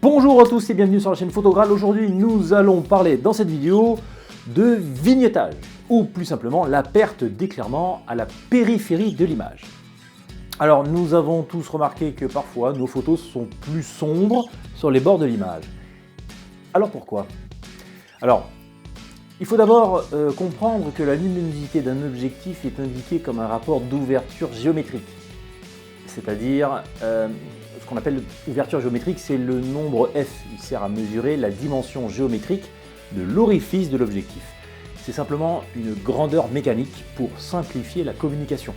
Bonjour à tous et bienvenue sur la chaîne Photogral. Aujourd'hui, nous allons parler dans cette vidéo de vignettage, ou plus simplement la perte d'éclairement à la périphérie de l'image. Alors, nous avons tous remarqué que parfois nos photos sont plus sombres sur les bords de l'image. Alors pourquoi? Alors, il faut d'abord comprendre que la luminosité d'un objectif est indiquée comme un rapport d'ouverture géométrique. C'est-à-dire, ce qu'on appelle l'ouverture géométrique, c'est le nombre f. Il sert à mesurer la dimension géométrique de l'orifice de l'objectif. C'est simplement une grandeur mécanique pour simplifier la communication.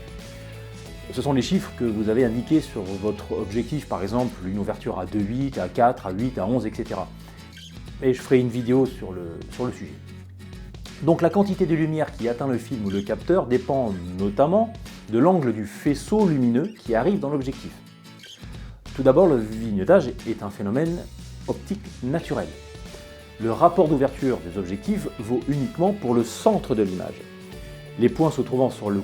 Ce sont les chiffres que vous avez indiqués sur votre objectif, par exemple une ouverture à 2,8, à 4, à 8, à 11, etc. Et je ferai une vidéo sur le sujet. Donc la quantité de lumière qui atteint le film ou le capteur dépend notamment de l'angle du faisceau lumineux qui arrive dans l'objectif. Tout d'abord, le vignettage est un phénomène optique naturel. Le rapport d'ouverture des objectifs vaut uniquement pour le centre de l'image. Les points se trouvant sur le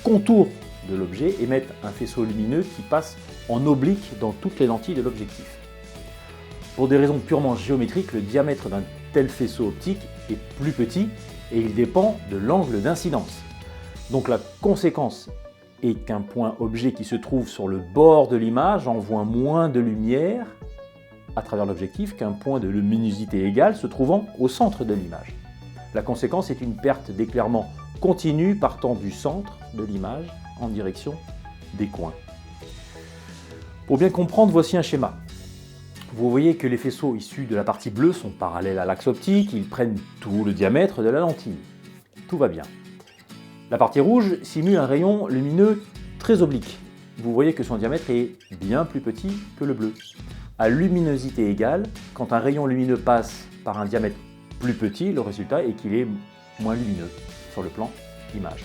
contour de l'objet émettent un faisceau lumineux qui passe en oblique dans toutes les lentilles de l'objectif. Pour des raisons purement géométriques, le diamètre d'un tel faisceau optique est plus petit et il dépend de l'angle d'incidence. Donc la conséquence est qu'un point objet qui se trouve sur le bord de l'image envoie moins de lumière à travers l'objectif qu'un point de luminosité égale se trouvant au centre de l'image. La conséquence est une perte d'éclairement continue partant du centre de l'image en direction des coins. Pour bien comprendre, voici un schéma. Vous voyez que les faisceaux issus de la partie bleue sont parallèles à l'axe optique, ils prennent tout le diamètre de la lentille. Tout va bien. La partie rouge simule un rayon lumineux très oblique. Vous voyez que son diamètre est bien plus petit que le bleu. À luminosité égale, quand un rayon lumineux passe par un diamètre plus petit, le résultat est qu'il est moins lumineux sur le plan image.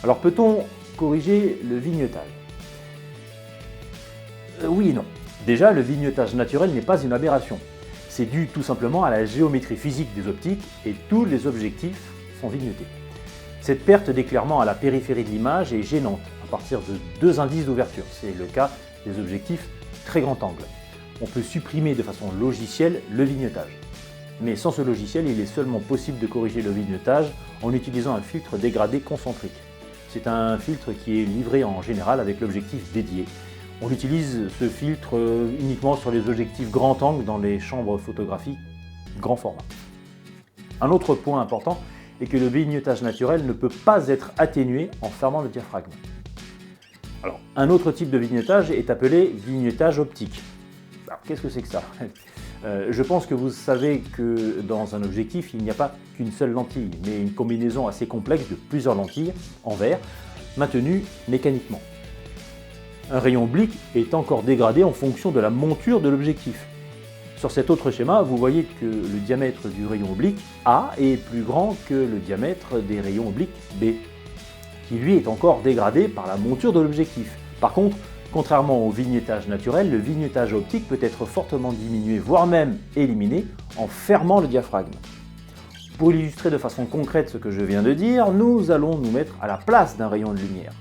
Alors peut-on corriger le vignettage? Oui et non. Déjà, le vignettage naturel n'est pas une aberration. C'est dû tout simplement à la géométrie physique des optiques et tous les objectifs sont vignetés. Cette perte d'éclairement à la périphérie de l'image est gênante à partir de deux indices d'ouverture. C'est le cas des objectifs très grand angle. On peut supprimer de façon logicielle le vignettage. Mais sans ce logiciel, il est seulement possible de corriger le vignettage en utilisant un filtre dégradé concentrique. C'est un filtre qui est livré en général avec l'objectif dédié. On utilise ce filtre uniquement sur les objectifs grand angle dans les chambres photographiques grand format. Un autre point important est que le vignettage naturel ne peut pas être atténué en fermant le diaphragme. Alors, un autre type de vignettage est appelé vignettage optique. Alors, qu'est-ce que c'est que ça? Je pense que vous savez que dans un objectif, il n'y a pas qu'une seule lentille, mais une combinaison assez complexe de plusieurs lentilles en verre, maintenues mécaniquement. Un rayon oblique est encore dégradé en fonction de la monture de l'objectif. Sur cet autre schéma, vous voyez que le diamètre du rayon oblique A est plus grand que le diamètre des rayons obliques B, qui lui est encore dégradé par la monture de l'objectif. Par contre, contrairement au vignettage naturel, le vignettage optique peut être fortement diminué, voire même éliminé, en fermant le diaphragme. Pour illustrer de façon concrète ce que je viens de dire, nous allons nous mettre à la place d'un rayon de lumière.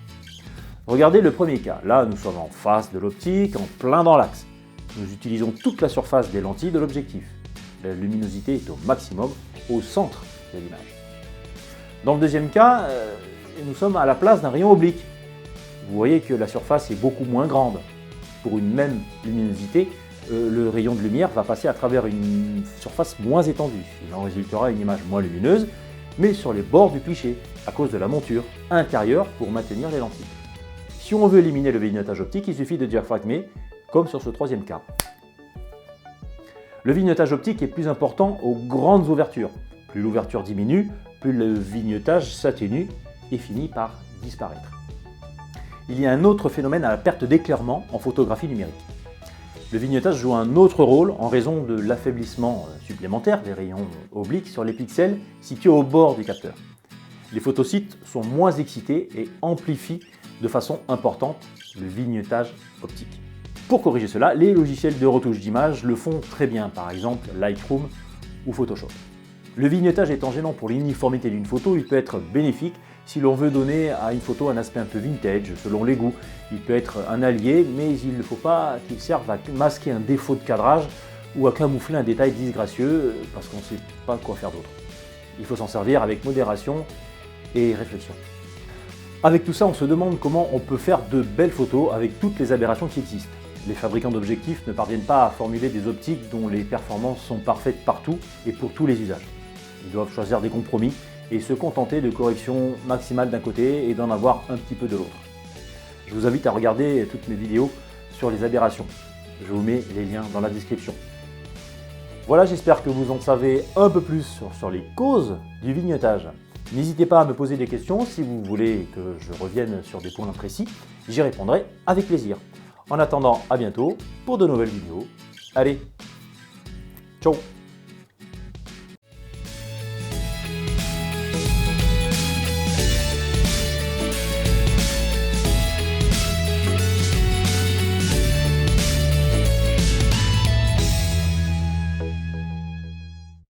Regardez le premier cas. Là, nous sommes en face de l'optique, en plein dans l'axe. Nous utilisons toute la surface des lentilles de l'objectif. La luminosité est au maximum au centre de l'image. Dans le deuxième cas, nous sommes à la place d'un rayon oblique. Vous voyez que la surface est beaucoup moins grande. Pour une même luminosité, le rayon de lumière va passer à travers une surface moins étendue. Il en résultera une image moins lumineuse, mais sur les bords du cliché, à cause de la monture intérieure pour maintenir les lentilles. Si on veut éliminer le vignettage optique, il suffit de diaphragmer, comme sur ce troisième cas. Le vignettage optique est plus important aux grandes ouvertures. Plus l'ouverture diminue, plus le vignettage s'atténue et finit par disparaître. Il y a un autre phénomène à la perte d'éclairement en photographie numérique. Le vignettage joue un autre rôle en raison de l'affaiblissement supplémentaire des rayons obliques sur les pixels situés au bord du capteur. Les photosites sont moins excités et amplifient de façon importante le vignettage optique. Pour corriger cela, les logiciels de retouche d'image le font très bien, par exemple Lightroom ou Photoshop. Le vignettage étant gênant pour l'uniformité d'une photo, il peut être bénéfique si l'on veut donner à une photo un aspect un peu vintage, selon les goûts. Il peut être un allié, mais il ne faut pas qu'il serve à masquer un défaut de cadrage ou à camoufler un détail disgracieux parce qu'on ne sait pas quoi faire d'autre. Il faut s'en servir avec modération et réflexion. Avec tout ça, on se demande comment on peut faire de belles photos avec toutes les aberrations qui existent. Les fabricants d'objectifs ne parviennent pas à formuler des optiques dont les performances sont parfaites partout et pour tous les usages. Ils doivent choisir des compromis et se contenter de corrections maximales d'un côté et d'en avoir un petit peu de l'autre. Je vous invite à regarder toutes mes vidéos sur les aberrations. Je vous mets les liens dans la description. Voilà, j'espère que vous en savez un peu plus sur les causes du vignettage. N'hésitez pas à me poser des questions si vous voulez que je revienne sur des points précis. J'y répondrai avec plaisir. En attendant, à bientôt pour de nouvelles vidéos. Allez, ciao!